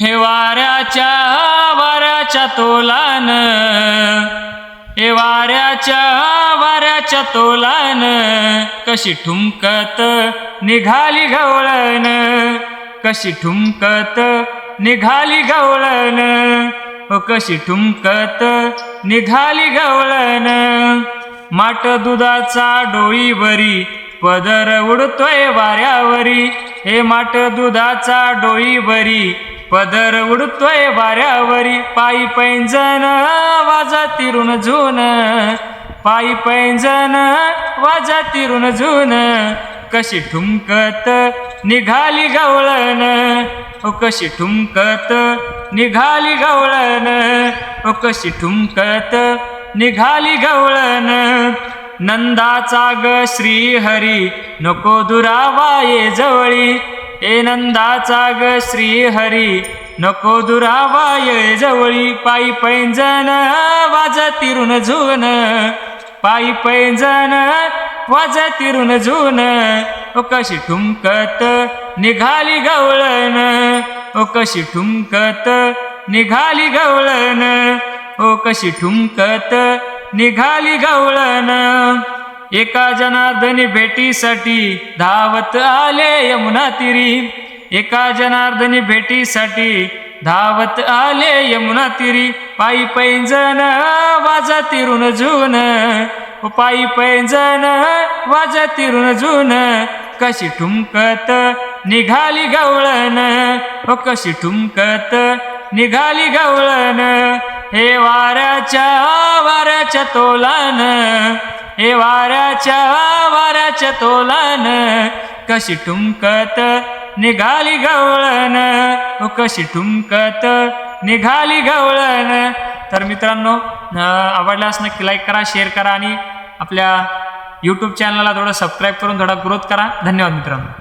हे वाऱ्याच्या तोलान, हे वाऱ्याच्या तोलान, कशी ठुमकत निघाली गवळण, कशी ठुमकत निघाली गवळण, कशी ठुमकत निघाली गवळण. माठ दुधाचा डोईवरी पदर उडतोय वाऱ्यावरी, हे माठ दुधाचा डोईवरी पदर उडतोय वाऱ्यावरी. पायी पैंजण वाजती रुणझुन, पायी पैंजण वाजती रुणझुन, कशी ठुमकत निघाली गवळण, कशी ठुमकत निघाली गवळण, कशी ठुमकत निघाली गवळण. नंदाचा ग श्रीहरी नको दुरावा ये जवळी, हे नंदाचा ग श्रीहरी नको दुरावा ये जवळी. पायी पैंजण वाजती रुणझुन, पायी पैंजण वाजती रुणझुन, कशी ठुमकत निघाली गवळण, कशी ठुमकत निघाली गवळण, कशी ठुमकत निघाली गवळण. एका जनार्दनी भेटीसाठी धावत आले यमुना तीरी, एका जनार्दनी भेटीसाठी धावत आले यमुना तीरी. पायी पैंजण वाजती रुणझुन, पायी पैंजण वाजती रुणझुन, कशी ठुमकत निघाली गवळण, कशी ठुमकत निघाली गवळण. हे वाऱ्याच्या तोलान, हे वाऱ्याच्या तोलान, कशी ठुमकत निघाली गवळण, कशी ठुमकत निघाली गवळण. तर मित्रांनो, आवडल्यास नक्की लाईक करा, शेअर करा आणि आपल्या यूट्यूब चॅनलला थोडं सबस्क्राईब करून थोडा ग्रोथ करा. धन्यवाद मित्रांनो.